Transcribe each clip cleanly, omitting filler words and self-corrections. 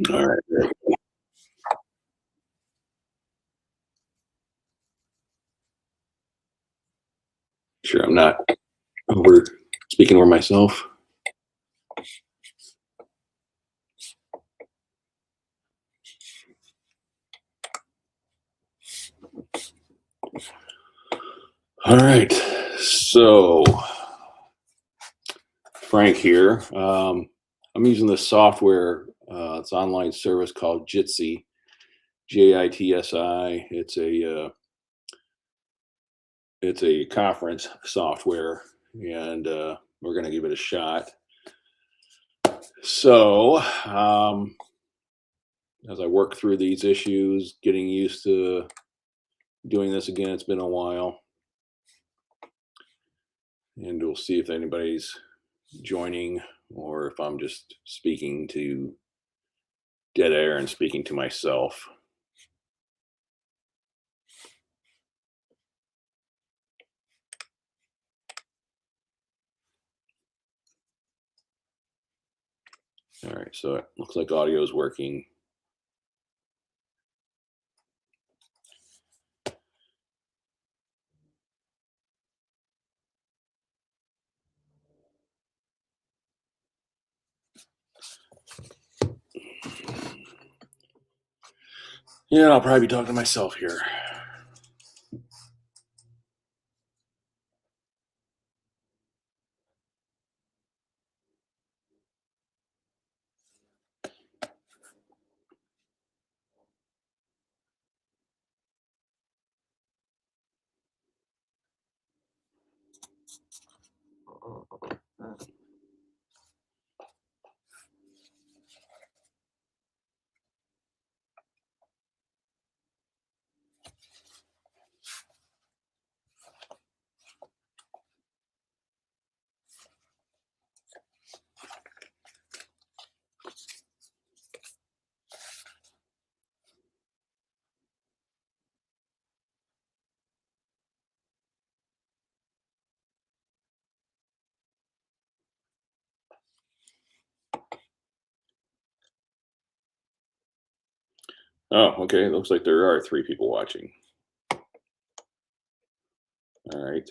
All right. Sure, I'm not over speaking over myself. All right. So, Frank here. I'm using this software. It's an online service called Jitsi, JITSI. It's a conference software, and we're going to give it a shot. So, as I work through these issues, getting used to doing this again, it's been a while, and we'll see if anybody's joining or if I'm just speaking to dead air and speaking to myself. All right, so it looks like audio is working. Yeah, I'll probably be talking to myself here. Oh, okay. It looks like there are 3 people watching. All right.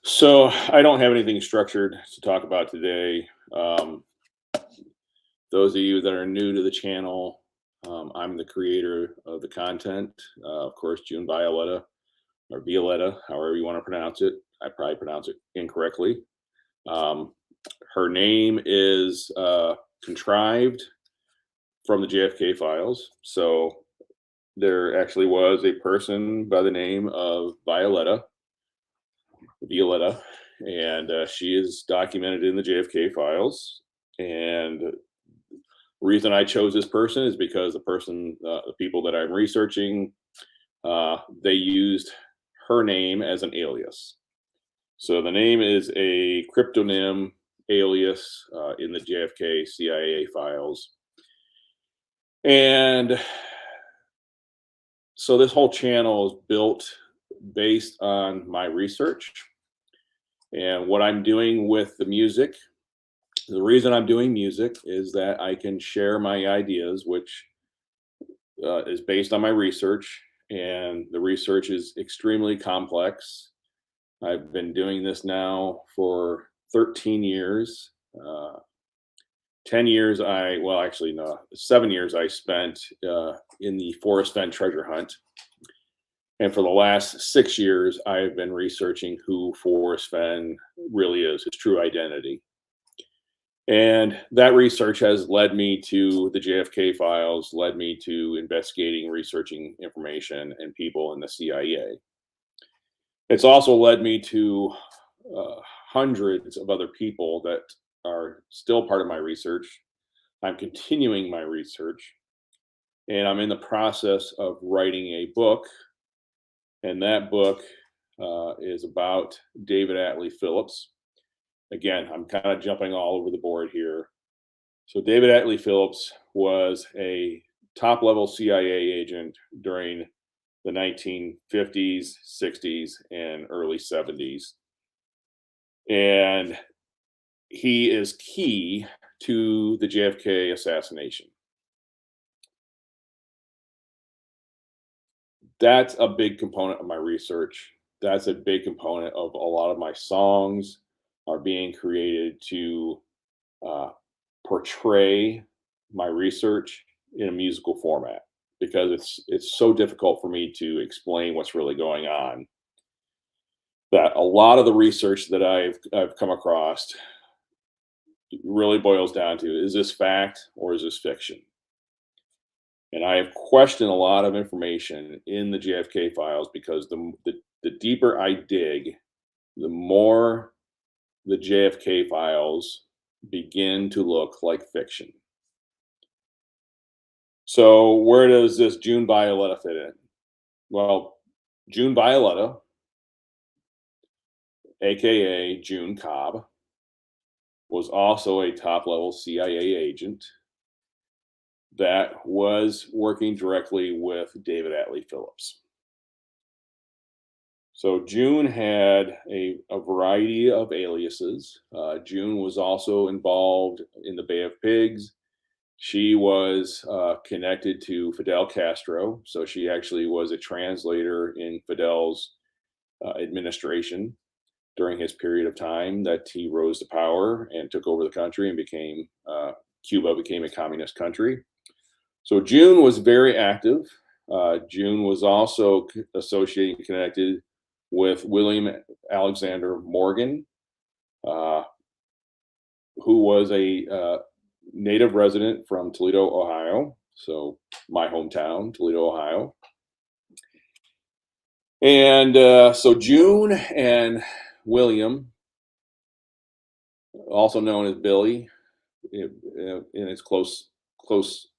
So I don't have anything structured to talk about today. Those of you that are new to the channel, I'm the creator of the content. Of course, June Violeta, or Violeta, however you want to pronounce it. I probably pronounce it incorrectly. Her name is contrived from the JFK files. So there actually was a person by the name of Violeta, and she is documented in the JFK files. And the reason I chose this person is because the people that I'm researching, they used her name as an alias. So the name is a cryptonym alias in the JFK CIA files. And so this whole channel is built based on my research and what I'm doing with the music. The reason I'm doing music is that I can share my ideas, which is based on my research, and the research is extremely complex. I've been doing this now for 13 years. 10 years, well, actually, no, 7 years I spent in the Forest Bend treasure hunt. And for the last 6 years, I've been researching who Forrest Fenn really is, his true identity. And that research has led me to the JFK files, led me to investigating, researching information and people in the CIA. It's also led me to uh, hundreds of other people that are still part of my research. I'm continuing my research, and I'm in the process of writing a book. And that book is about David Atlee Phillips. Again, I'm kind of jumping all over the board here. So, David Atlee Phillips was a top level CIA agent during the 1950s, 60s, and early 70s. And he is key to the JFK assassination. That's a big component of my research. That's a big component of a lot of my songs are being created to uh, portray my research in a musical format because it's so difficult for me to explain what's really going on that a lot of the research that I've come across really boils down to, is this fact or is this fiction? And I have questioned a lot of information in the JFK files because the deeper I dig, the more the JFK files begin to look like fiction. So where does this June Violeta fit in? Well, June Violeta, aka June Cobb, was also a top level CIA agent that was working directly with David Atlee Phillips. So June had a variety of aliases. June was also involved in the Bay of Pigs. She was connected to Fidel Castro. So she actually was a translator in Fidel's administration during his period of time that he rose to power and took over the country and became Cuba became a communist country. So June was very active. June was also associated and connected with William Alexander Morgan, uh, who was a native resident from Toledo, Ohio. So my hometown, Toledo, Ohio. And so June and William, also known as Billy, in his close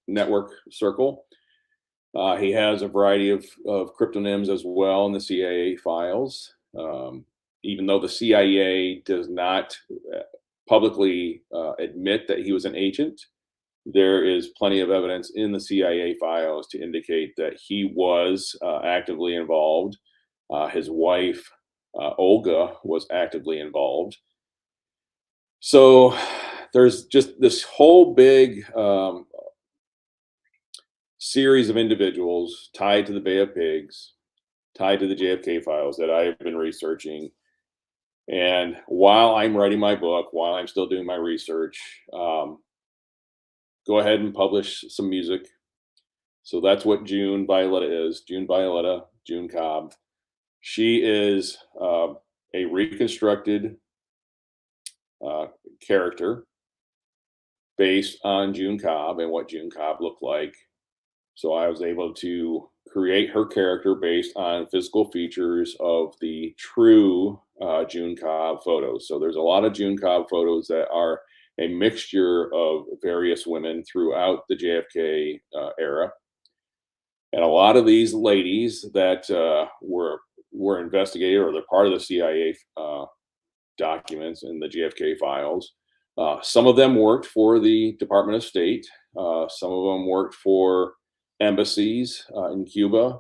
network circle. He has a variety of cryptonyms as well in the CIA files. Even though the CIA does not publicly admit that he was an agent, there is plenty of evidence in the CIA files to indicate that he was actively involved. His wife, Olga, was actively involved. So there's just this whole big series of individuals tied to the Bay of Pigs, tied to the JFK files that I have been researching. And while I'm writing my book, while I'm still doing my research, go ahead and publish some music. So that's what June Violeta is. June Violeta, June Cobb. She is a reconstructed character based on June Cobb and what June Cobb looked like. So I was able to create her character based on physical features of the true June Cobb photos. So there's a lot of June Cobb photos that are a mixture of various women throughout the JFK era. And a lot of these ladies that were investigated or they're part of the CIA documents in the JFK files. Some of them worked for the Department of State. Some of them worked for embassies in Cuba.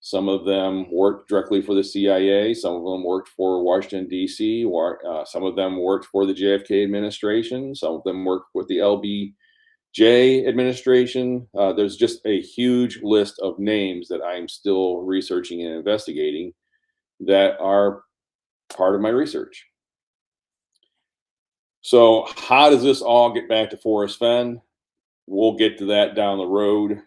Some of them worked directly for the CIA. Some of them worked for Washington, D.C. Some of them worked for the JFK administration. Some of them worked with the LBJ administration. There's just a huge list of names that I'm still researching and investigating that are part of my research. So, how does this all get back to Forrest Fenn? We'll get to that down the road.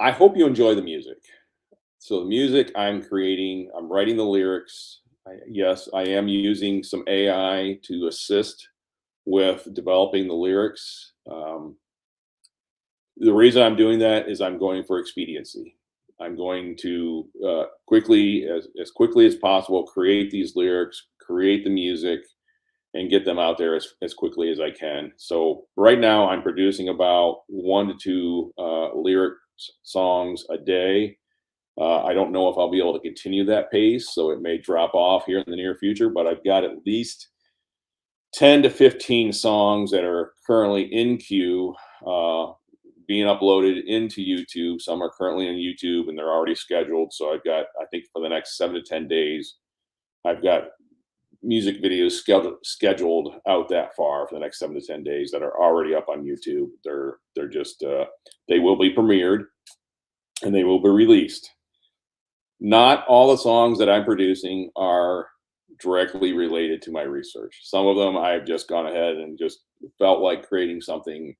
I hope you enjoy the music. So the music I'm creating, I'm writing the lyrics. Yes, I am using some AI to assist with developing the lyrics. The reason I'm doing that is I'm going for expediency. I'm going to as quickly as possible, create these lyrics, create the music, and get them out there as quickly as I can. So right now, I'm producing about 1 to 2 lyric songs a day. I don't know if I'll be able to continue that pace, so it may drop off here in the near future. But I've got at least 10 to 15 songs that are currently in queue, being uploaded into YouTube. Some are currently on YouTube and they're already scheduled. So I've got, I think for the next 7 to 10 days, I've got music videos scheduled out that far for the next 7 to 10 days that are already up on YouTube. They're just they will be premiered and they will be released. Not all the songs that I'm producing are directly related to my research. Some of them I've just gone ahead and just felt like creating something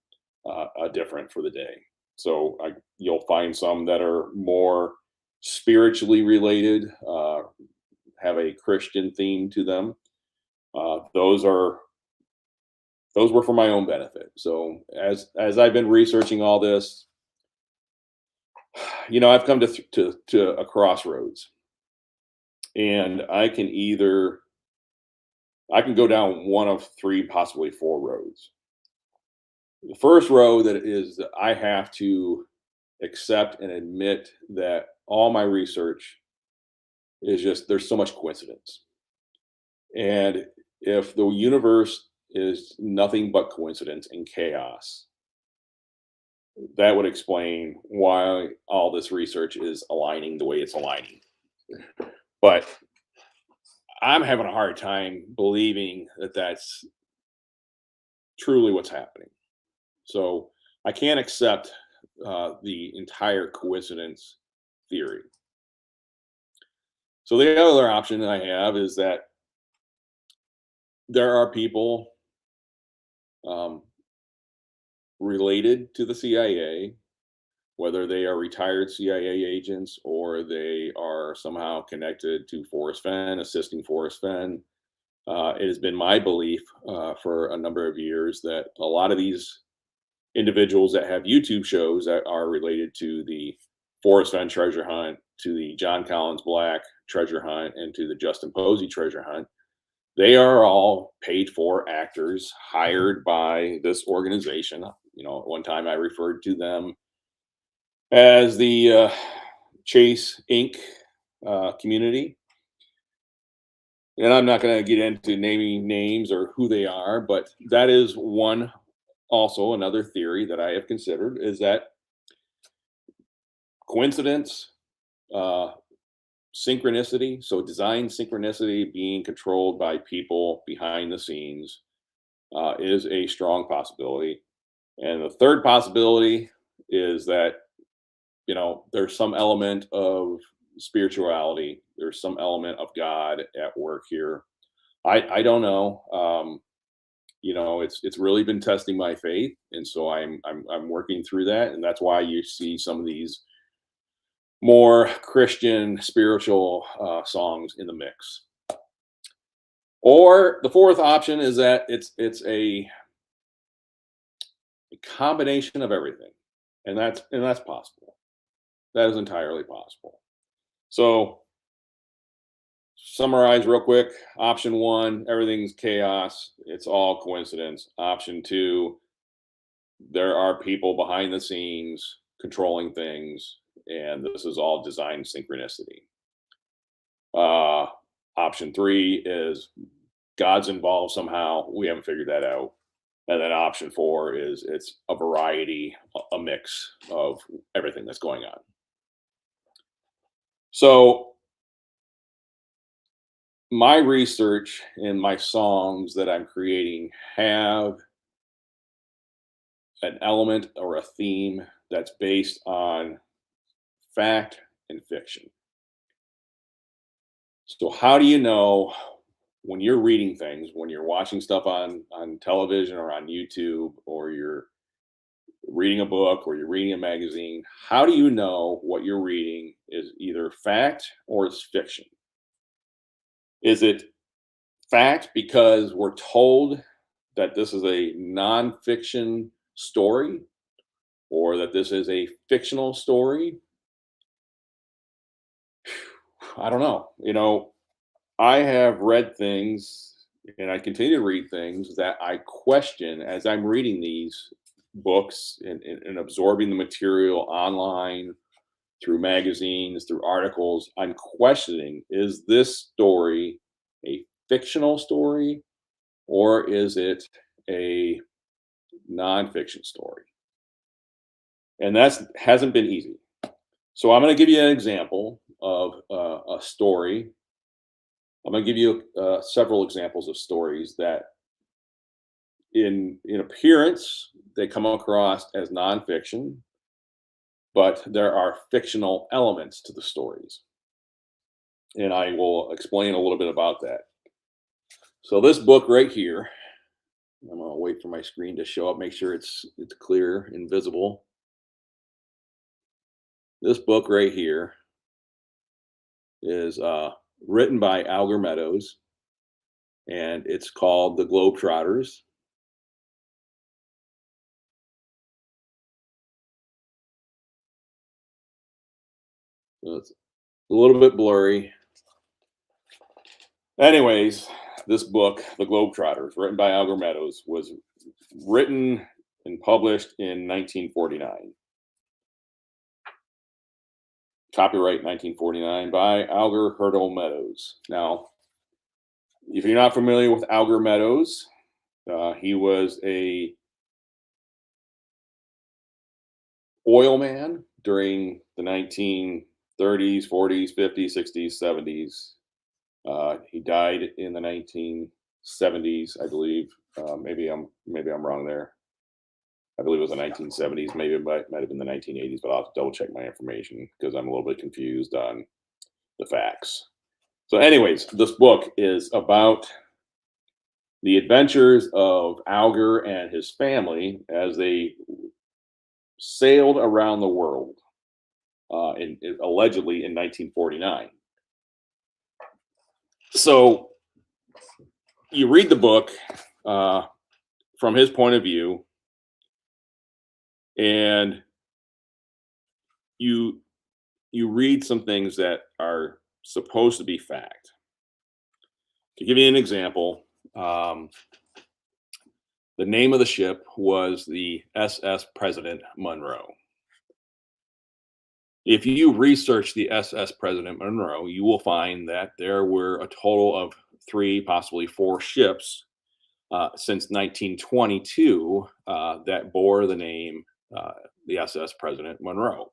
different for the day. So you'll find some that are more spiritually related, have a Christian theme to them. Those were for my own benefit. So as I've been researching all this, I've come to a crossroads, and I can go down one of three, possibly four roads. The first road that is that I have to accept and admit that all my research is just there's so much coincidence. And if the universe is nothing but coincidence and chaos, that would explain why all this research is aligning the way it's aligning. But I'm having a hard time believing that that's truly what's happening. So I can't accept the entire coincidence theory. So the other option I have is that there are people um, related to the CIA, whether they are retired CIA agents or they are somehow connected to Forrest Fenn, assisting Forrest Fenn. It has been my belief for a number of years that a lot of these individuals that have YouTube shows that are related to the Forrest Fenn treasure hunt, to the John Collins Black treasure hunt, and to the Justin Posey treasure hunt, they are all paid for actors hired by this organization. At one time I referred to them as the Chase Inc. Community. And I'm not going to get into naming names or who they are, but that is one, also another theory that I have considered is that coincidence, uh, synchronicity, so design synchronicity being controlled by people behind the scenes is a strong possibility. And the third possibility is that, there's some element of spirituality, there's some element of God at work here. I don't know. It's really been testing my faith, and so I'm working through that, and that's why you see some of these more Christian spiritual songs in the mix. Or the fourth option is that it's a combination of everything, and that's possible. That is entirely possible. So summarize real quick. Option one, everything's chaos. It's all coincidence. Option two, there are people behind the scenes controlling things, and this is all design synchronicity. Uh, Option three is God's involved somehow. We haven't figured that out. And then option four is it's a variety, a mix of everything that's going on. So my research and my songs that I'm creating have an element or a theme that's based on fact and fiction. So how do you know when you're reading things, when you're watching stuff on television or on YouTube, or you're reading a book or you're reading a magazine, how do you know what you're reading is either fact or it's fiction? Is it fact because we're told that this is a nonfiction story or that this is a fictional story? I don't know. I have read things and I continue to read things that I question as I'm reading these books and absorbing the material online through magazines, through articles. I'm questioning, is this story a fictional story or is it a nonfiction story? And that's hasn't been easy. So I'm going to give you an example of a story. I'm going to give you several examples of stories that, in appearance, they come across as nonfiction, but there are fictional elements to the stories, and I will explain a little bit about that. So this book right here, I'm going to wait for my screen to show up, make sure it's clear and visible. This book right here is written by Alger Meadows, and it's called The Globetrotters. So it's a little bit blurry. Anyways, this book, The Globetrotters, written by Alger Meadows, was written and published in 1949. Copyright 1949 by Alger Hurdle Meadows. Now, if you're not familiar with Alger Meadows, he was a oil man during the 1930s, 40s, 50s, 60s, 70s. He died in the 1970s, I believe. Maybe I'm wrong there. I believe it was the 1970s. Maybe it might have been the 1980s, but I'll have to double check my information because I'm a little bit confused on the facts. So, anyways, this book is about the adventures of Alger and his family as they sailed around the world, allegedly in 1949. So you read the book from his point of view, and you read some things that are supposed to be fact. To give you an example, the name of the ship was the SS President Monroe. If you research the SS President Monroe, you will find that there were a total of 3, possibly 4 ships since 1922 that bore the name the SS President Monroe.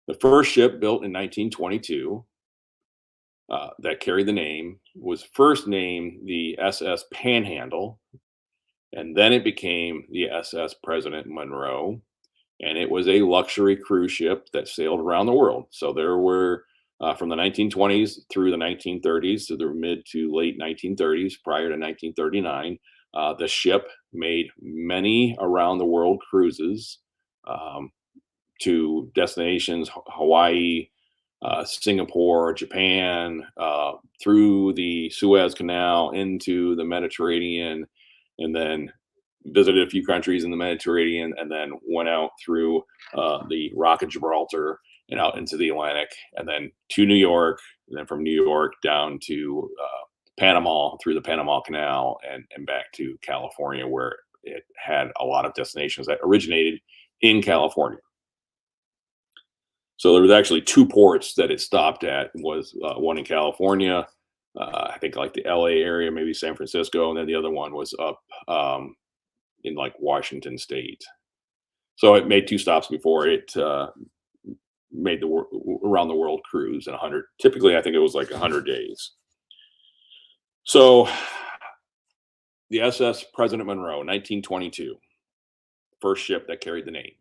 The first ship built in 1922 that carried the name was first named the SS Panhandle, and then it became the SS President Monroe, and it was a luxury cruise ship that sailed around the world. So there were from the 1920s through the 1930s to the mid to late 1930s, prior to 1939, the ship made many around the world cruises to destinations Hawaii, Singapore, Japan, through the Suez Canal into the Mediterranean, and then visited a few countries in the Mediterranean, and then went out through the Rock of Gibraltar and out into the Atlantic, and then to New York, and then from New York down to Panama through the Panama Canal, and back to California, where it had a lot of destinations that originated in California. So there was actually 2 ports that it stopped at. Was one in California, I think like the LA area, maybe San Francisco, and then the other one was up in like Washington State. So it made 2 stops before it made the around the world cruise in 100. Typically, I think it was like 100 days. So the SS President Monroe, 1922, first ship that carried the name.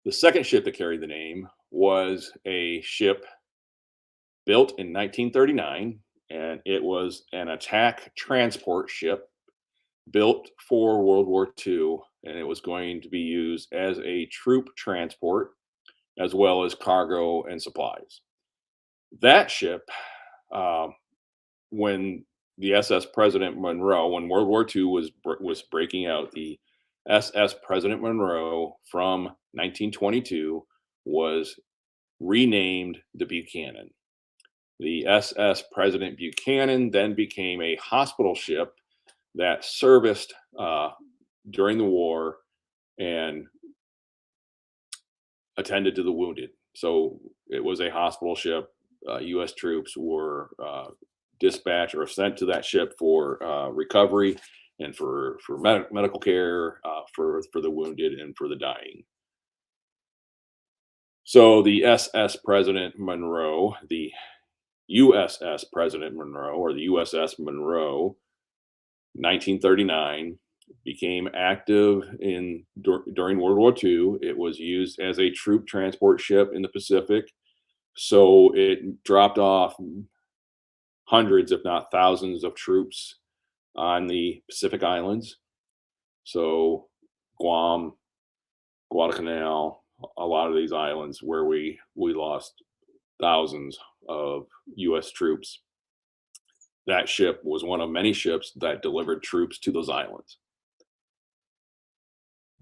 The second ship that carried the name was a ship built in 1939, and it was an attack transport ship built for World War II and it was going to be used as a troop transport as well as cargo and supplies. That ship, um, when the SS President Monroe, when World War II was breaking out, the SS President Monroe from 1922 was renamed the Buchanan. The SS President Buchanan then became a hospital ship that serviced during the war and attended to the wounded. So it was a hospital ship. U.S. troops were dispatched or sent to that ship for recovery and for medical care for the wounded and for the dying. So the SS President Monroe, the USS President Monroe, or the USS Monroe, 1939, became active during World War II. It was used as a troop transport ship in the Pacific. So it dropped off hundreds, if not thousands, of troops on the Pacific Islands. So Guam, Guadalcanal, a lot of these islands where we lost thousands of U.S. troops. That ship was one of many ships that delivered troops to those islands.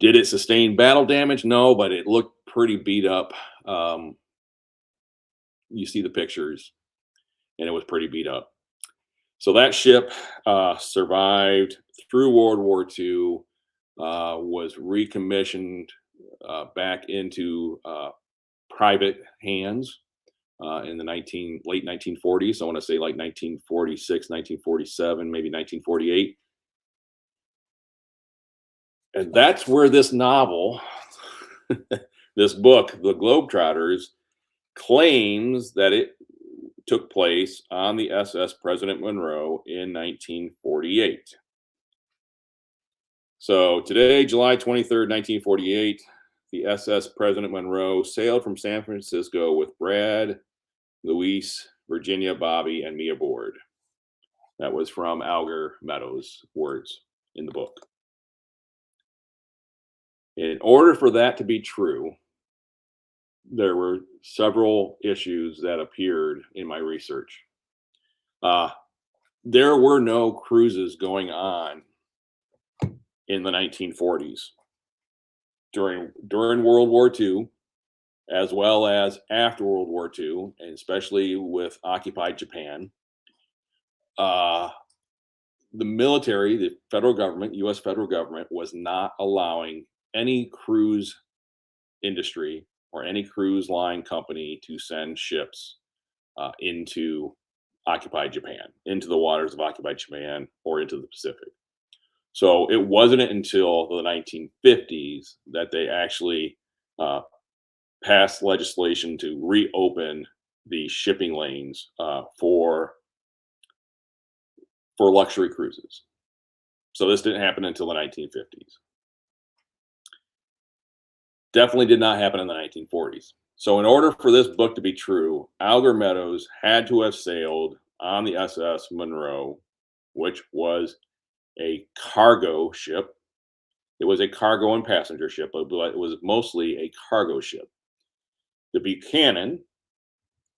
Did it sustain battle damage? No, but it looked pretty beat up. You see the pictures, and it was pretty beat up. So that ship survived through World War II, was recommissioned back into private hands in the late 1940s. I want to say like 1946, 1947, maybe 1948. And that's where this novel, this book, The Globetrotters, claims that it took place on the SS President Monroe in 1948. So today, July 23rd, 1948, the SS President Monroe sailed from San Francisco with Brad, Luis, Virginia, Bobby, and me aboard. That was from Alger Meadows' words in the book. In order for that to be true, there were several issues that appeared in my research. There were no cruises going on in the 1940s during World War II, as well as after World War II, and especially with occupied Japan. The military, the federal government, U.S. federal government, was not allowing any cruise industry or any cruise line company to send ships into occupied Japan, into the waters of occupied Japan or into the Pacific. So it wasn't until the 1950s that they actually passed legislation to reopen the shipping lanes for luxury cruises. So this didn't happen until the 1950s. Definitely did not happen in the 1940s. So in order for this book to be true, Alger Meadows had to have sailed on the SS Monroe, which was a cargo ship. It was a cargo and passenger ship, but it was mostly a cargo ship. The Buchanan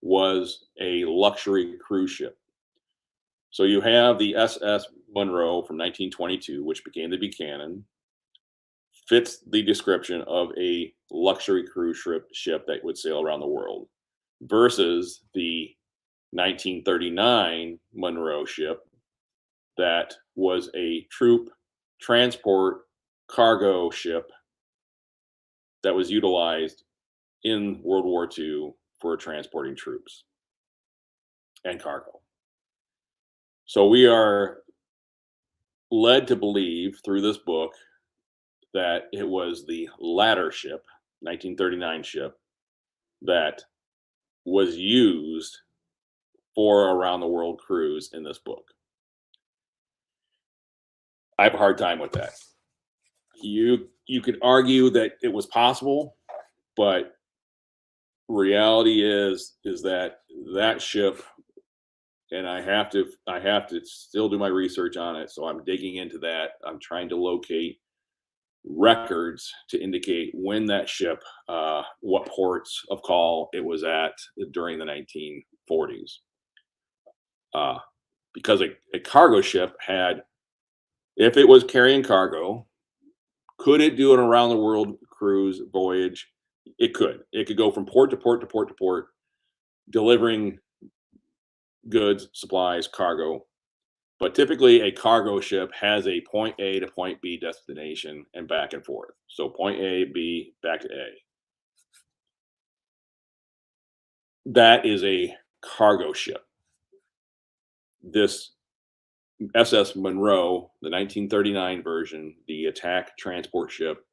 was a luxury cruise ship. So you have the SS Monroe from 1922, which became the Buchanan, fits the description of a luxury cruise ship that would sail around the world, versus the 1939 Monroe ship that was a troop transport cargo ship that was utilized in World War II for transporting troops and cargo. So we are led to believe through this book that it was the latter ship, 1939 ship, that was used for a around the world cruise in this book. I have a hard time with that. You could argue that it was possible, but reality is that ship, and I have to still do my research on it. So I'm digging into that. I'm trying to locate records to indicate when that ship, what ports of call it was at during the 1940s. Uh, because a cargo ship had, if it was carrying cargo, could it do an around the world cruise voyage? It could. It could go from port to port to port to port, delivering goods, supplies, cargo. But typically, a cargo ship has a point A to point B destination and back and forth. So point A, B, back to A. That is a cargo ship. This SS Monroe, the 1939 version, the attack transport ship,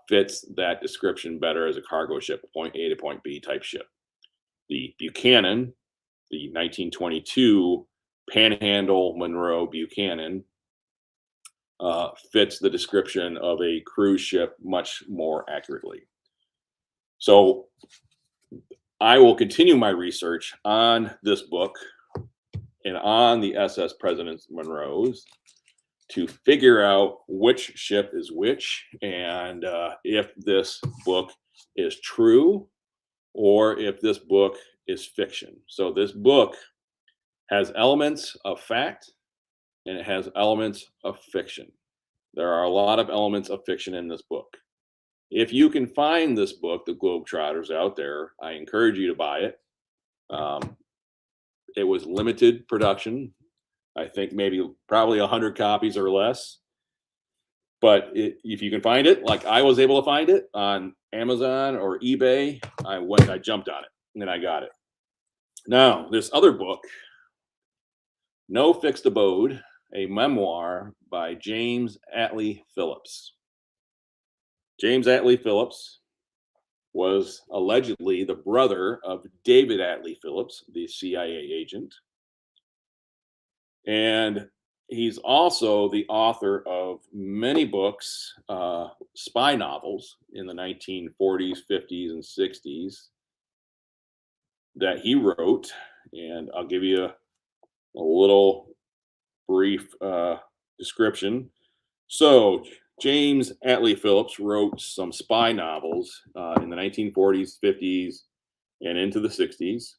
fits that description better as a cargo ship, point A to point B type ship. The Buchanan, the 1922 Panhandle Monroe Buchanan, fits the description of a cruise ship much more accurately. So I will continue my research on this book and on the SS President Monroe's to figure out which ship is which, and if this book is true or if this book is fiction. So this book has elements of fact and it has elements of fiction. There are a lot of elements of fiction in this book. If you can find this book, The Globetrotters, out there, I encourage you to buy it. It was limited production. I think probably 100 copies or less. But if you can find it, like I was able to find it on Amazon or eBay, I jumped on it and I got it. Now, this other book, No Fixed Abode, a memoir by James Atlee Phillips. James Atlee Phillips was allegedly the brother of David Atlee Phillips, the CIA agent. And he's also the author of many books, spy novels in the 1940s, 50s, and 60s that he wrote. And I'll give you a little brief description. So James Atlee Phillips wrote some spy novels in the 1940s, 50s, and into the 60s.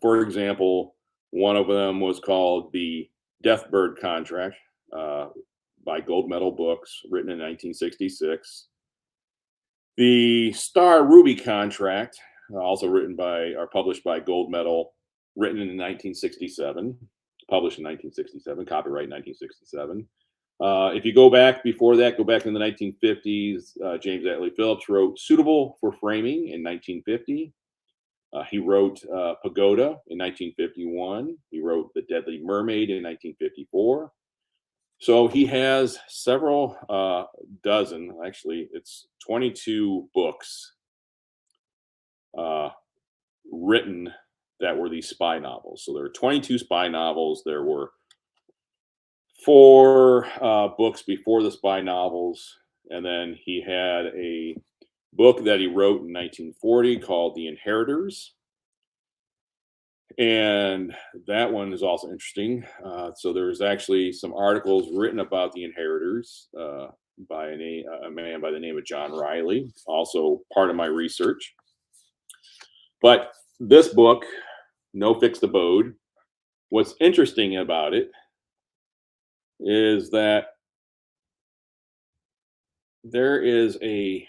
For example, one of them was called The Deathbird Contract by Gold Medal Books, written in 1966. The Star Ruby Contract, also written by or published by Gold Medal, written in 1967, published in 1967, copyright 1967. If you go back before that, go back in the 1950s, James Atlee Phillips wrote Suitable for Framing in 1950. He wrote Pagoda in 1951. He wrote The Deadly Mermaid in 1954. So he has several dozen, actually, it's 22 books written that were these spy novels. So there were 22 spy novels. There were 4 books before the spy novels. And then he had a book that he wrote in 1940 called The Inheritors. And that one is also interesting. So there's actually some articles written about The Inheritors by a man by the name of John Riley, also part of my research. But this book, No Fixed Abode, what's interesting about it is that there is a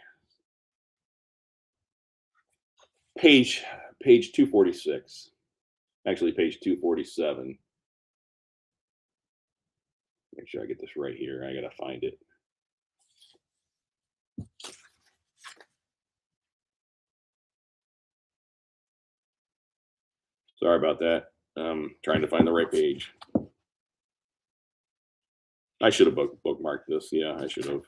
page 246, actually page 247. Make sure I get this right here. I gotta find it. Sorry about that. Trying to find the right page. I should have bookmarked this. Yeah, I should have.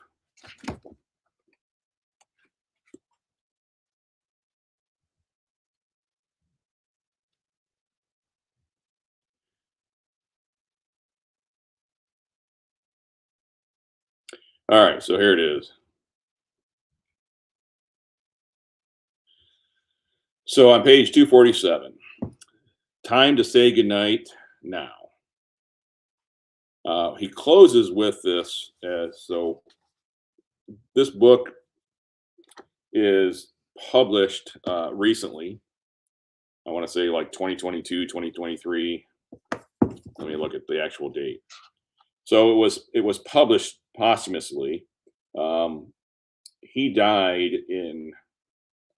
All right, so here it is. So on page 247, time to say goodnight now. He closes with this, so this book is published recently. I want to say like 2022, 2023. Let me look at the actual date. So it was published posthumously. Um, he died in,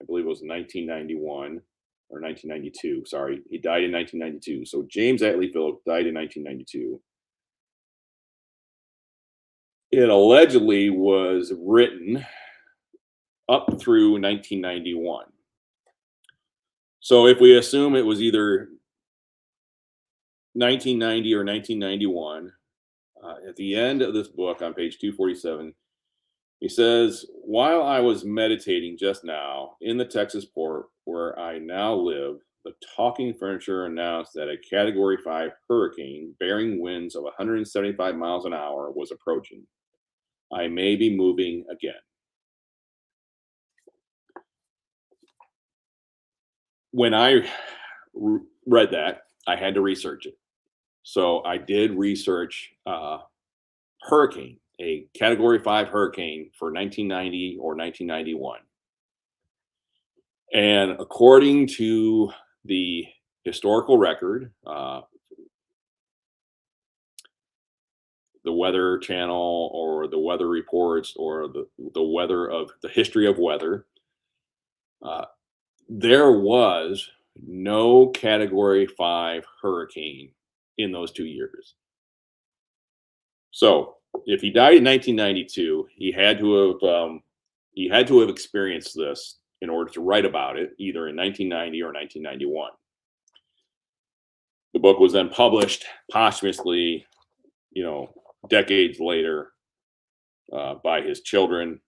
I believe it was 1991 or 1992. Sorry, he died in 1992. So James Atlee Phillips died in 1992. It allegedly was written up through 1991. So if we assume it was either 1990 or 1991, at the end of this book on page 247, he says, "While I was meditating just now in the Texas port where I now live, the talking furniture announced that a Category 5 hurricane bearing winds of 175 miles an hour was approaching. I may be moving again." When I read that, I had to research it. So I did research hurricane, a Category 5 hurricane for 1990 or 1991. And according to the historical record, the Weather Channel or the weather reports or the weather of the history of weather, there was no Category 5 hurricane in those 2 years. So if he died in 1992, he had to have experienced this in order to write about it, either in 1990 or 1991. The book was then published posthumously, decades later, by his children.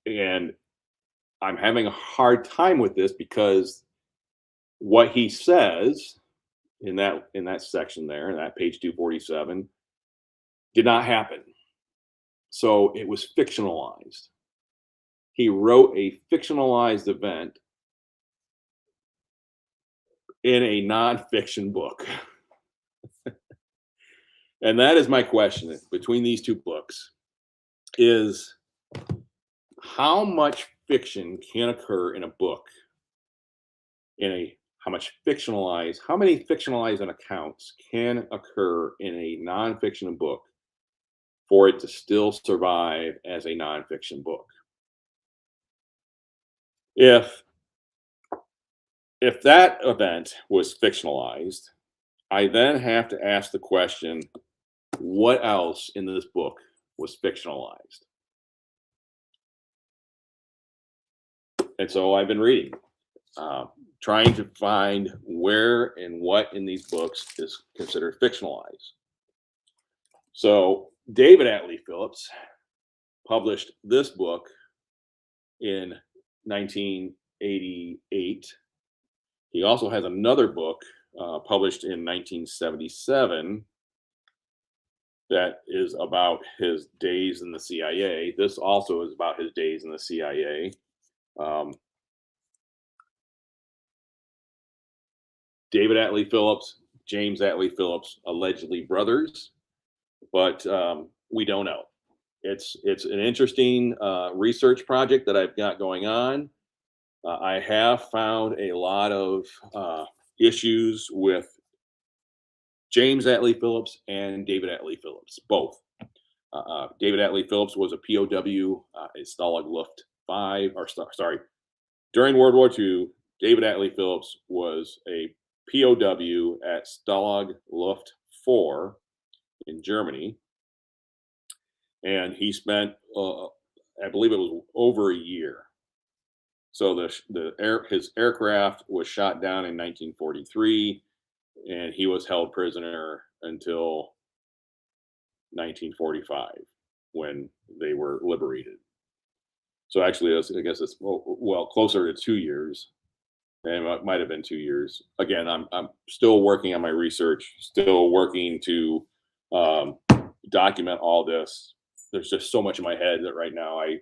And I'm having a hard time with this because what he says in that section there, in that page 247, did not happen. So it was fictionalized. He wrote a fictionalized event in a nonfiction book. And that is my question between these two books, is how much fiction can occur in a book, how many fictionalized accounts can occur in a nonfiction book for it to still survive as a nonfiction book? If that event was fictionalized, I then have to ask the question, what else in this book was fictionalized? And so I've been reading, trying to find where and what in these books is considered fictionalized. So David Atlee Phillips published this book in 1988. He also has another book published in 1977 that is about his days in the CIA. This also is about his days in the CIA. David Atlee Phillips, James Atlee Phillips, allegedly brothers, but we don't know. It's an interesting research project that I've got going on. I have found a lot of issues with James Atlee Phillips and David Atlee Phillips, both. David Atlee Phillips was a POW at Stalag Luft 5, during World War II. David Atlee Phillips was a POW at Stalag Luft 4 in Germany, and he spent, I believe it was over a year. So his aircraft was shot down in 1943, and he was held prisoner until 1945 when they were liberated. So actually, I guess it's closer to 2 years, and it might have been 2 years. Again, I'm still working on my research, still working to document all this. There's just so much in my head that right now I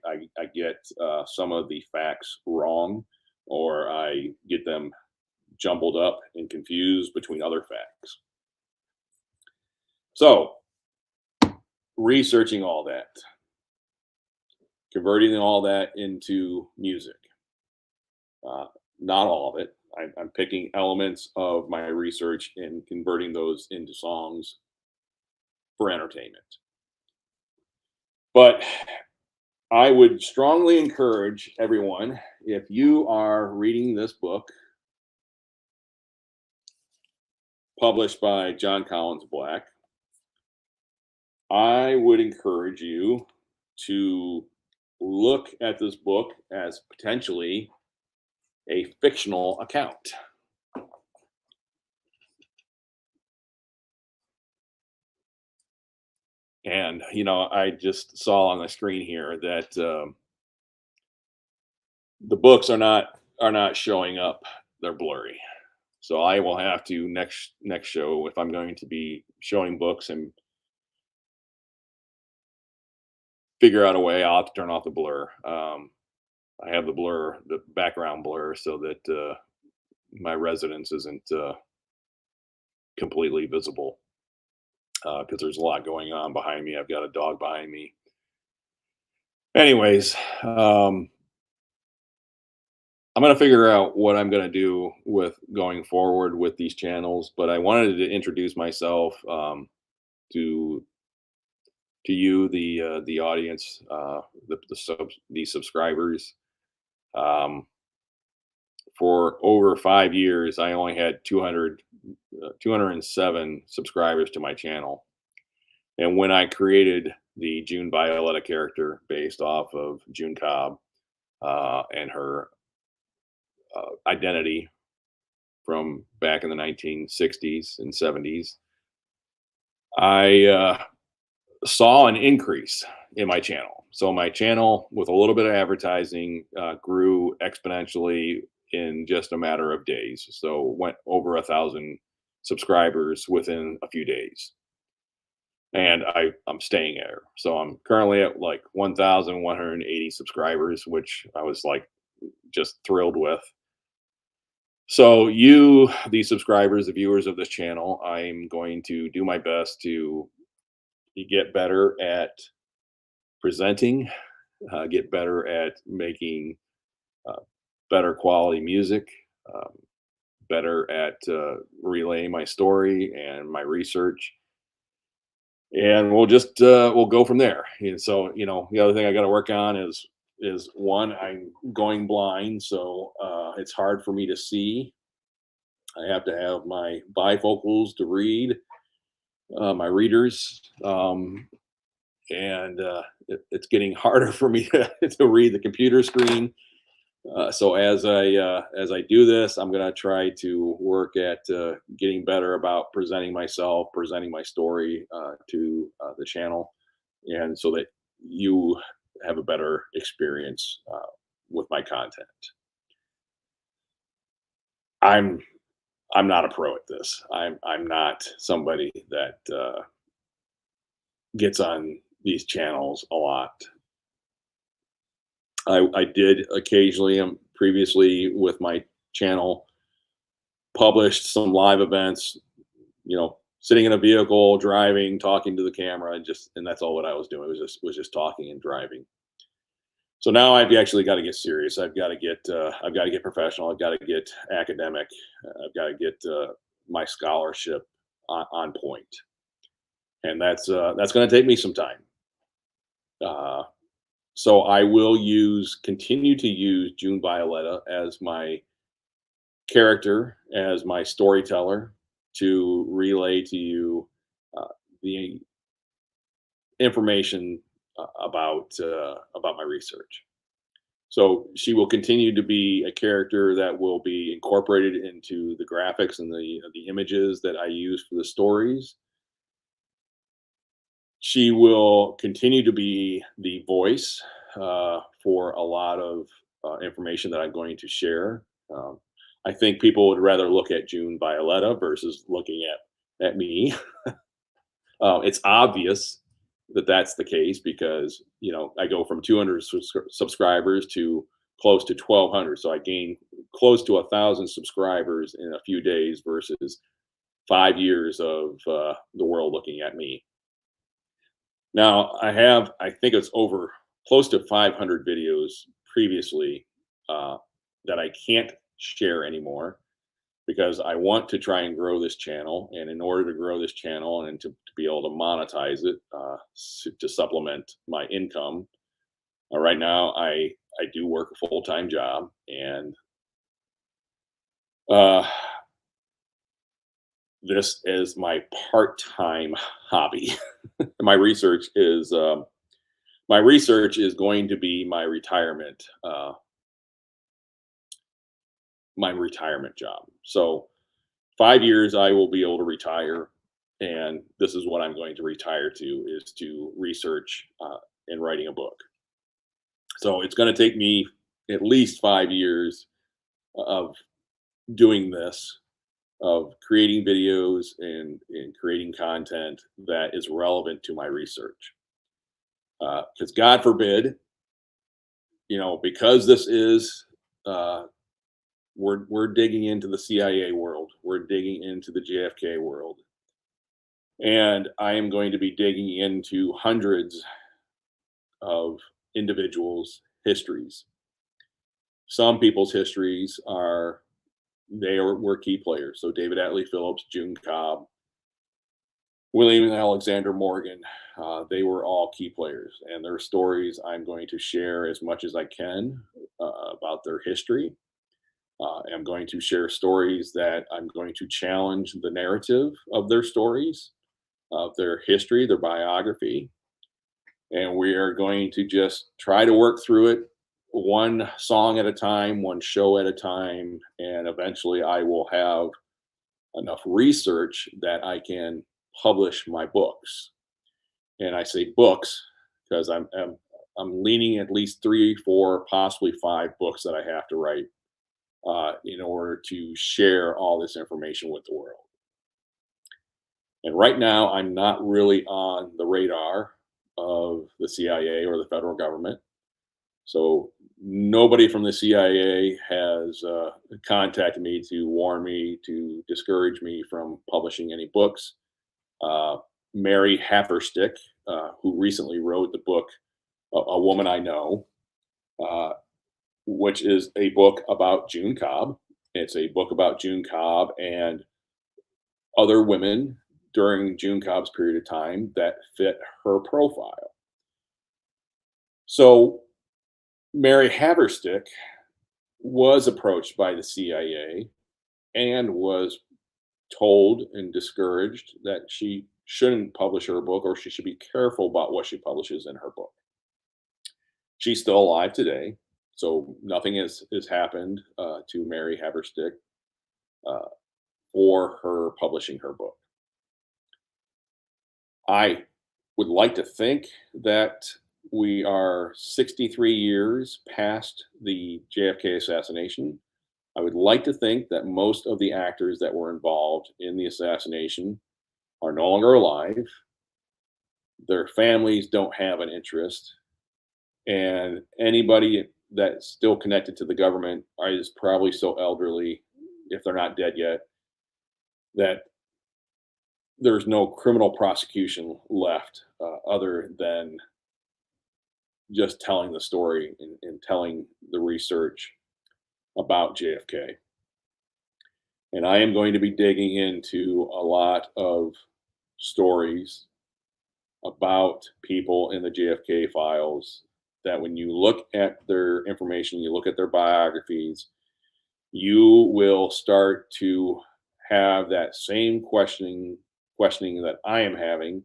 get some of the facts wrong, or I get them jumbled up and confused between other facts. So researching all that, converting all that into music. Uh, Not all of it. I'm picking elements of my research and converting those into songs for entertainment. But I would strongly encourage everyone, if you are reading this book published by John Collins Black, I would encourage you to look at this book as potentially a fictional account. And I just saw on the screen here that the books are not showing up; they're blurry. So I will have to next show, if I'm going to be showing books, and figure out a way. I'll have to turn off the blur. I have the background blur, so that my residence isn't completely visible, because there's a lot going on behind me. I've got a dog behind me. Anyways, I'm gonna figure out what I'm gonna do with going forward with these channels. But I wanted to introduce myself, to you, the audience, the subscribers. Um, for over 5 years, I only had 207 subscribers to my channel. And when I created the June Violeta character based off of June Cobb, and her identity from back in the 1960s and 70s, I saw an increase in my channel. So my channel, with a little bit of advertising, grew exponentially in just a matter of days. So went over 1,000 subscribers within a few days, and I'm staying there. So I'm currently at like 1,180 subscribers, which I was like just thrilled with. So you, the subscribers, the viewers of this channel, I'm going to do my best to get better at presenting, get better at making uh, better quality music, um, better at relaying my story and my research, and we'll go from there. And so, the other thing I got to work on is one, I'm going blind, so it's hard for me to see. I have to have my bifocals to read, my readers. And it's getting harder for me to read the computer screen. So as I do this, I'm going to try to work at getting better about presenting myself, presenting my story to the channel, and so that you have a better experience with my content. I'm I'm not a pro at this. I'm not somebody that gets on these channels a lot. I did occasionally, previously with my channel, published some live events, sitting in a vehicle, driving, talking to the camera, and that's all what I was doing. Was just talking and driving. So now I've actually got to get serious. I've got to get professional. I've got to get academic. I've got to get my scholarship on point, and that's going to take me some time. Uh, so I will continue to use June Violeta as my character, as my storyteller, to relay to you the information about my research. So she will continue to be a character that will be incorporated into the graphics and the images that I use for the stories. She will continue to be the voice for a lot of information that I'm going to share. Um, I think people would rather look at June Violeta versus looking at me. It's obvious that that's the case, because I go from 200 subscribers to close to 1,200, so I gain close to 1,000 subscribers in a few days versus 5 years of the world looking at me. Now I think it's over close to 500 videos previously uh, that I can't share anymore because I want to try and grow this channel. And in order to grow this channel and to be able to monetize it to supplement my income, right now I do work a full time job, and uh, this is my part time hobby. My research is going to be my retirement job. So 5 years I will be able to retire, and this is what I'm going to retire to, is to research and writing a book. So it's going to take me at least 5 years of doing this, of creating videos and creating content that is relevant to my research. Because God forbid, because this is uh, we're digging into the CIA world, we're digging into the JFK world, and I am going to be digging into hundreds of individuals' histories. Some people's histories were key players. So David Atlee Phillips, June Cobb, William Alexander Morgan, they were all key players, and their stories I'm going to share as much as I can about their history. I'm going to share stories that I'm going to challenge the narrative of their stories, of their history, their biography, and we are going to just try to work through it one song at a time, one show at a time, and eventually I will have enough research that I can publish my books. And I say books because I'm leaning at least three, four, possibly five books that I have to write in order to share all this information with the world. And right now, I'm not really on the radar of the CIA or the federal government. So nobody from the CIA has contacted me to warn me, to discourage me from publishing any books. Uh, Mary Haverstick, who recently wrote the book A Woman I Know, uh, which is a book about June Cobb. It's a book about June Cobb and other women during June Cobb's period of time that fit her profile. So Mary Haverstick was approached by the CIA and was told and discouraged that she shouldn't publish her book, or she should be careful about what she publishes in her book. She's still alive today, so nothing has happened to Mary Haverstick uh, for her publishing her book. I would like to think that we are 63 years past the JFK assassination. I would like to think that most of the actors that were involved in the assassination are no longer alive. Their families don't have an interest, and anybody that's still connected to the government is probably so elderly, if they're not dead yet, that there's no criminal prosecution left other than just telling the story and telling the research about JFK. And I am going to be digging into a lot of stories about people in the JFK files that when you look at their information, you look at their biographies, you will start to have that same questioning that I am having.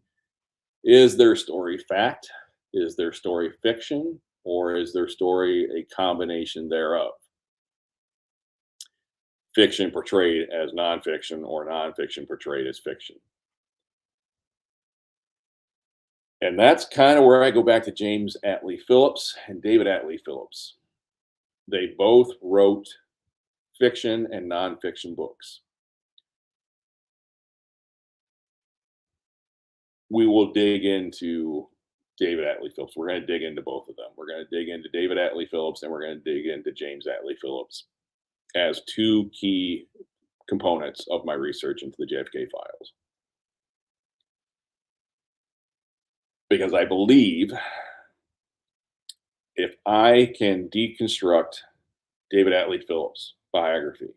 Is their story fact? Is their story fiction? Or is their story a combination thereof? Fiction portrayed as nonfiction, or nonfiction portrayed as fiction. And that's kind of where I go back to James Atlee Phillips and David Atlee Phillips. They both wrote fiction and nonfiction books. We will dig into David Atlee Phillips. We're going to dig into both of them. We're going to dig into David Atlee Phillips, and we're going to dig into James Atlee Phillips as two key components of my research into the JFK files. because I believe if I can deconstruct David Atlee Phillips' biography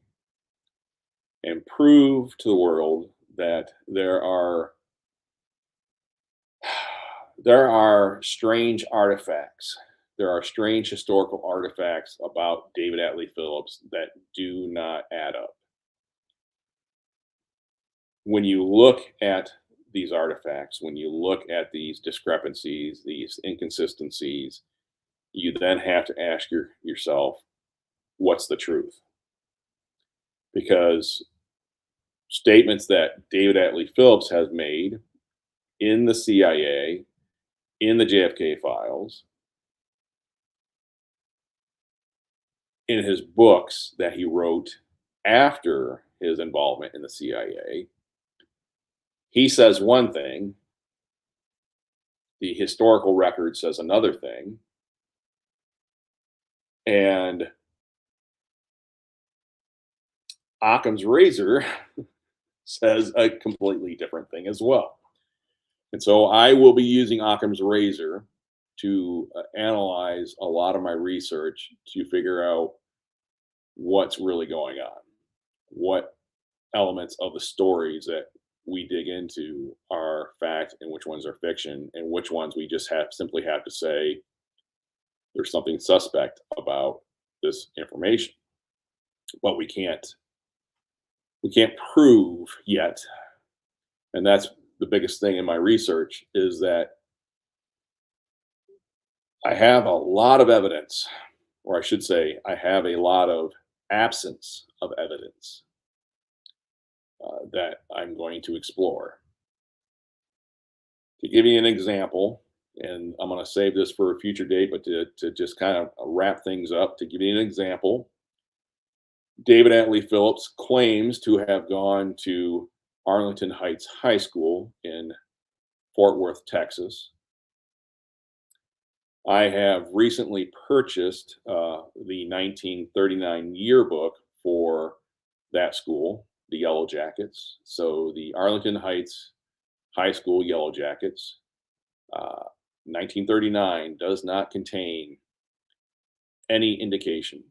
and prove to the world that there are strange artifacts. There are strange historical artifacts about David Atlee Phillips that do not add up. When you look at these artifacts, when you look at these discrepancies, these inconsistencies, you then have to ask yourself, what's the truth? Because statements that David Atlee Phillips has made in the CIA, in the JFK files, in his books that he wrote after his involvement in the CIA, he says one thing, the historical record says another thing, and Occam's razor says a completely different thing as well. And so I will be using Occam's razor to analyze a lot of my research to figure out what's really going on, what elements of the stories that we dig into are fact and which ones are fiction, and which ones we just simply have to say there's something suspect about this information, but we can't prove yet. And that's the biggest thing in my research, is that I have a lot of evidence, or I should say I have a lot of absence of evidence that I'm going to explore. To give you an example, and I'm going to save this for a future date, but to just kind of wrap things up, to give you an example, David Atlee Phillips claims to have gone to Arlington Heights High School in Fort Worth, Texas. I have recently purchased the 1939 yearbook for that school, the Yellow Jackets. So the Arlington Heights High School Yellow Jackets, 1939, does not contain any indication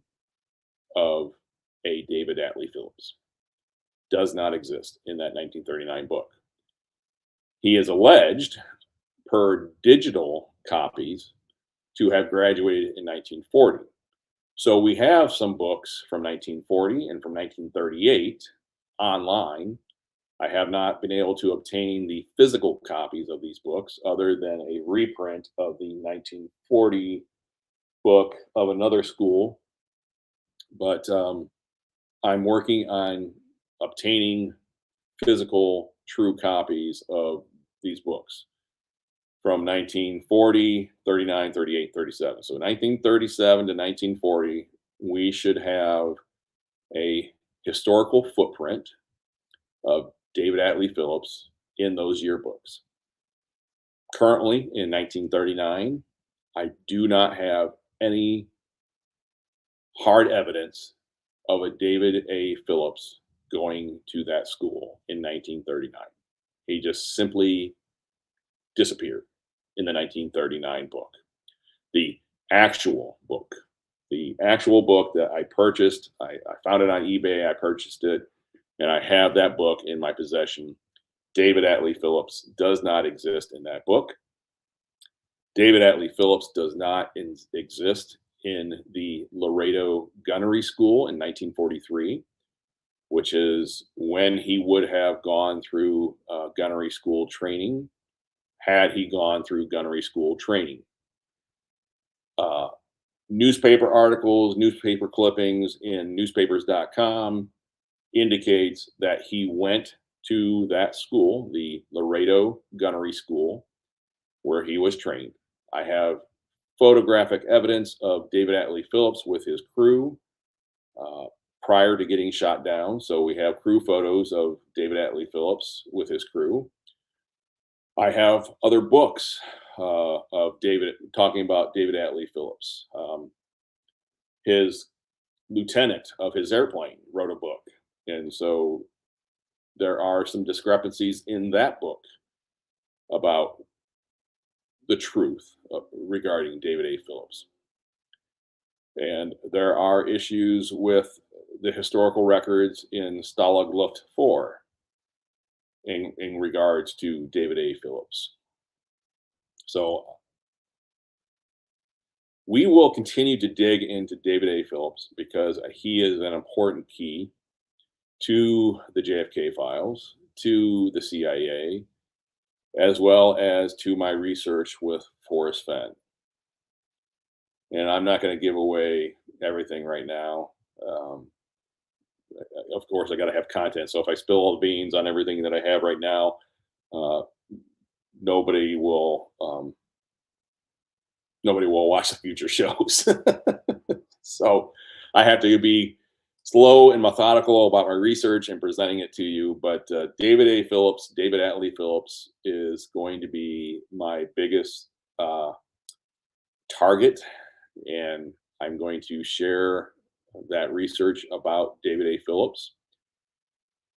of a David Atlee Phillips. Does not exist in that 1939 book. He is alleged, per digital copies, to have graduated in 1940. So we have some books from 1940 and from 1938 online. I have not been able to obtain the physical copies of these books other than a reprint of the 1940 book of another school. But I'm working on obtaining physical, true copies of these books from 1940, 39, 38, 37. So 1937 to 1940, we should have a historical footprint of David Atlee Phillips in those yearbooks. Currently, in 1939, I do not have any hard evidence of a David A. Phillips going to that school in 1939. He just simply disappeared in the 1939 book. The actual book, the actual book that I purchased, I found it on eBay, I purchased it, and I have that book in my possession. David Atlee Phillips does not exist in that book. David Atlee Phillips does not exist in the Laredo Gunnery School in 1943, which is when he would have gone through gunnery school training, had he gone through gunnery school training. Newspaper articles, newspaper clippings in newspapers.com indicates that he went to that school, the Laredo Gunnery School, where he was trained. I have photographic evidence of David Atlee Phillips with his crew prior to getting shot down. So we have crew photos of David Atlee Phillips with his crew. I have other books of David talking about David Atlee Phillips. His lieutenant of his airplane wrote a book, and so there are some discrepancies in that book about the truth regarding David A. Phillips. And there are issues with the historical records in Stalag Luft 4 in regards to David A. Phillips. So we will continue to dig into David A. Phillips because he is an important key to the JFK files, to the CIA, as well as to my research with Forrest Fenn. And I'm not going to give away everything right now. Of course, I got to have content. So if I spill all the beans on everything that I have right now, uh, nobody will watch the future shows. So I have to be slow and methodical about my research and presenting it to you. But David A. Phillips, David Atlee Phillips, is going to be my biggest target, and I'm going to share that research about David A. Phillips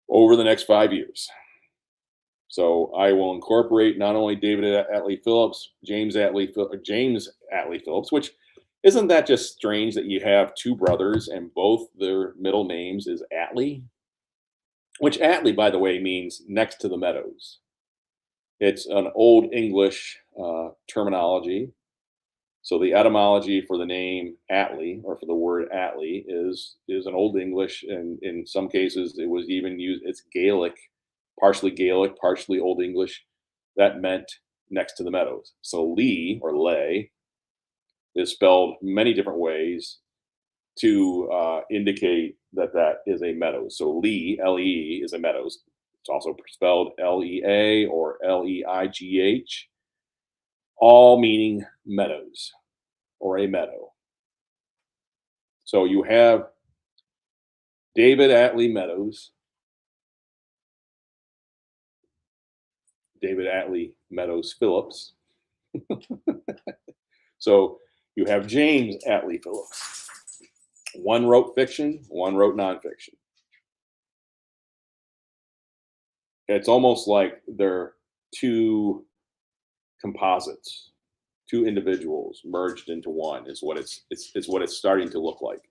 over the next 5 years. So I will incorporate not only David Atlee Phillips, James Atlee Phillips, which isn't that just strange that you have two brothers and both their middle names is Atlee, which Atlee, by the way, means next to the meadows. It's an Old English terminology. So the etymology for the name Atlee, or for the word Atlee, is an Old English, and in some cases it was even used. It's Gaelic, partially Old English. That meant next to the meadows. So Lee or Lay is spelled many different ways to indicate that that is a meadows. So Lee, L-E, is a meadows. It's also spelled L-E-A or L-E-I-G-H, all meaning meadows or a meadow. So you have David Atlee Meadows, David Atlee Meadows Phillips. So you have James Atlee Phillips. One wrote fiction, one wrote nonfiction. It's almost like they're two composites, two individuals merged into one is what it's what it's starting to look like.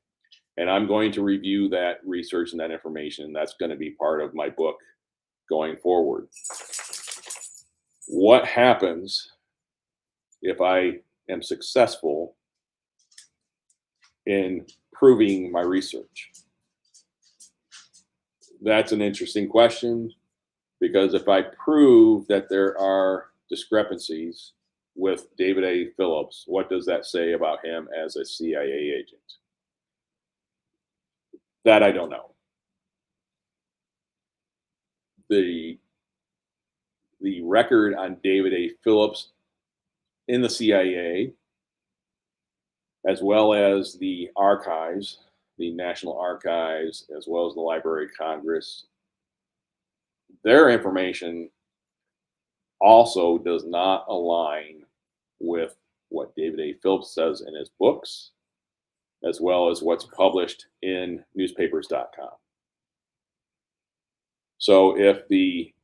And I'm going to review that research and that information. That's going to be part of my book going forward. What happens if I am successful in proving my research? That's an interesting question, because if I prove that there are discrepancies with David A. Phillips, what does that say about him as a CIA agent? That I don't know. The record on David A. Phillips in the CIA, as well as the archives, the National Archives, as well as the Library of Congress, their information also does not align with what David A. Phillips says in his books, as well as what's published in newspapers.com. So if the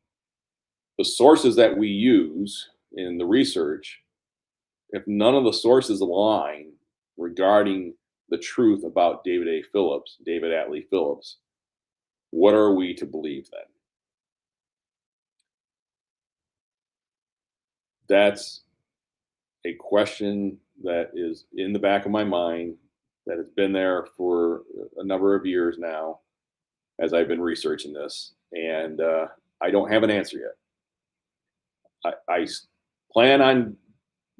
sources that we use in the research, if none of the sources align regarding the truth about David A. Phillips, David Atlee Phillips, what are we to believe then? That's a question that is in the back of my mind, that has been there for a number of years now as I've been researching this, and I don't have an answer yet. I plan on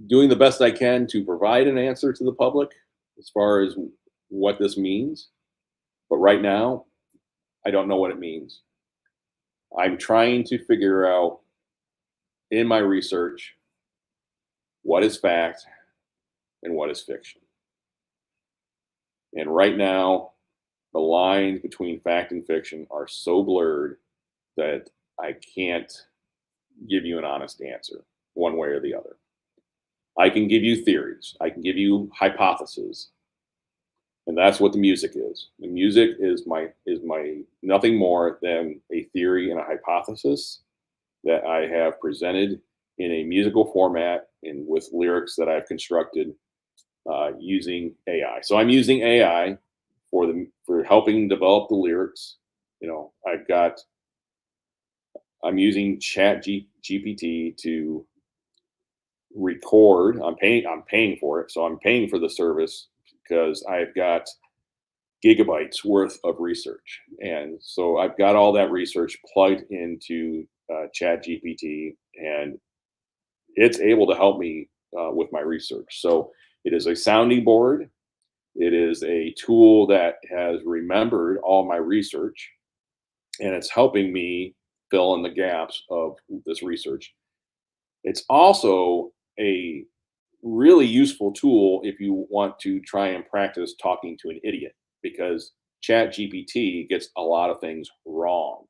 doing the best I can to provide an answer to the public as far as what this means, but right now, I don't know what it means. I'm trying to figure out in my research what is fact and what is fiction. And right now, the lines between fact and fiction are so blurred that I can't give you an honest answer one way or the other. I can give you theories. I can give you hypotheses. And that's what the music is. The music is my nothing more than a theory and a hypothesis that I have presented in a musical format and with lyrics that I've constructed using AI. So I'm using AI for helping develop the lyrics. You know, I'm using GPT to record. I'm paying for it. So I'm paying for the service because I've got gigabytes worth of research. And so I've got all that research plugged into Chat GPT, and it's able to help me with my research. So it is a sounding board. It is a tool that has remembered all my research, and it's helping me fill in the gaps of this research. It's also a really useful tool if you want to try and practice talking to an idiot, because Chat GPT gets a lot of things wrong.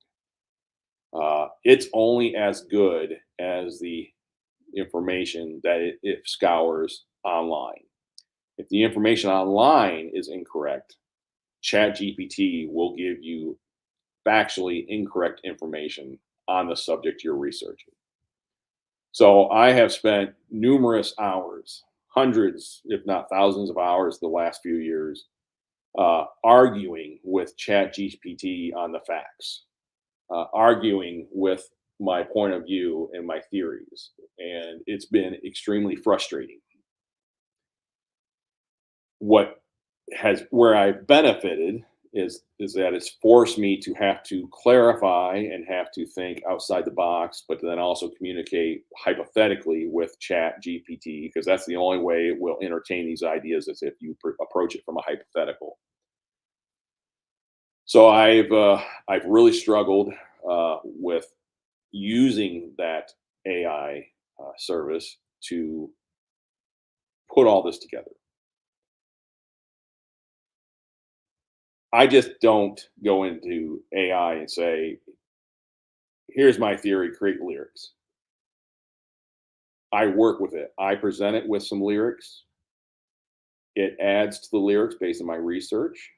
It's only as good as the information that it scours online. If the information online is incorrect, Chat GPT will give you factually incorrect information on the subject you're researching. So I have spent numerous hours, hundreds, if not thousands of hours the last few years, arguing with ChatGPT on the facts, arguing with my point of view and my theories. And it's been extremely frustrating. What has where I've benefited is that it's forced me to have to clarify and have to think outside the box, but then also communicate hypothetically with Chat GPT, because that's the only way it will entertain these ideas, is if you approach it from a hypothetical. So I've really struggled with using that AI service to put all this together. I just don't go into AI and say, here's my theory, create lyrics. I work with it. I present it with some lyrics. It adds to the lyrics based on my research,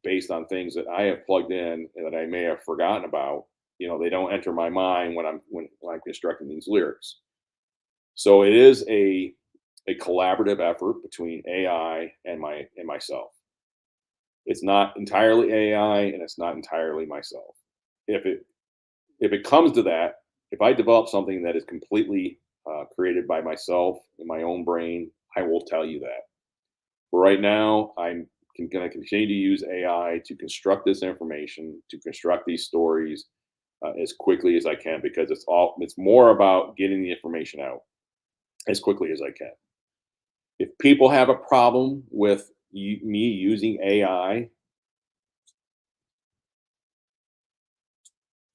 based on things that I have plugged in and that I may have forgotten about. You know, they don't enter my mind when I'm constructing these lyrics. So it is a collaborative effort between AI and myself. It's not entirely AI and it's not entirely myself. If it comes to that, if I develop something that is completely created by myself in my own brain, I will tell you that. But right now, I'm going to continue to use AI to construct this information, to construct these stories as quickly as I can, because it's more about getting the information out as quickly as I can. If people have a problem with me using AI,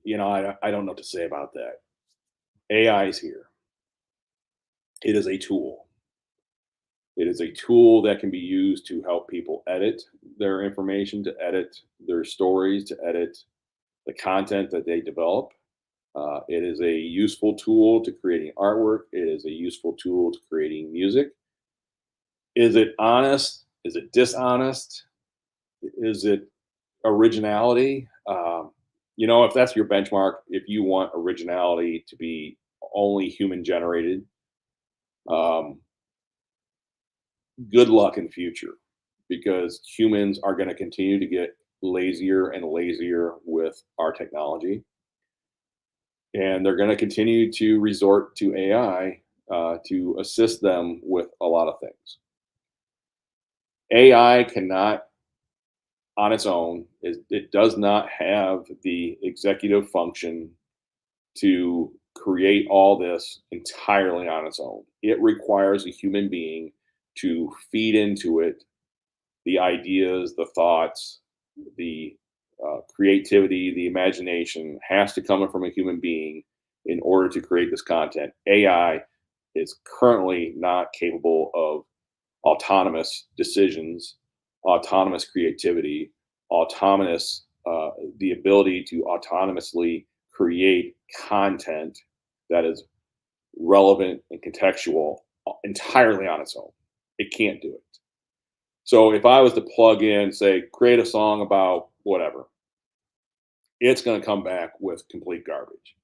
I don't know what to say about that. AI is here. It is a tool. It is a tool that can be used to help people edit their information, to edit their stories, to edit the content that they develop. It is a useful tool to creating artwork. It is a useful tool to creating music. Is it honest? Is it dishonest? Is it originality? If that's your benchmark, if you want originality to be only human generated, um, good luck in the future, because humans are going to continue to get lazier and lazier with our technology. And they're going to continue to resort to AI to assist them with a lot of things. AI cannot, on its own, it does not have the executive function to create all this entirely on its own. It requires a human being to feed into it the ideas, the thoughts, the creativity, the imagination has to come from a human being in order to create this content. AI is currently not capable of autonomous decisions, autonomous creativity, autonomous the ability to autonomously create content that is relevant and contextual entirely on its own. It can't do it. So if I was to plug in, say, create a song about whatever, it's going to come back with complete garbage.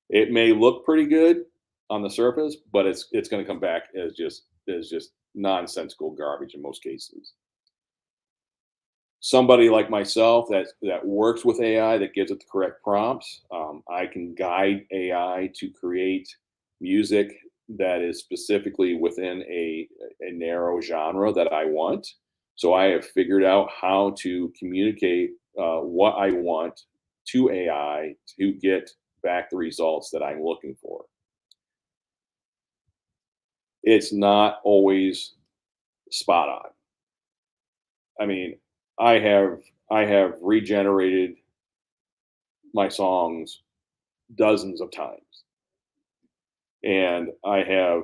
It may look pretty good, on the surface, but it's going to come back as just nonsensical garbage in most cases. Somebody like myself that works with AI, that gives it the correct prompts, I can guide AI to create music that is specifically within a narrow genre that I want. So I have figured out how to communicate what I want to AI to get back the results that I'm looking for. It's not always spot on. I mean, I have I have regenerated my songs dozens of times, and I have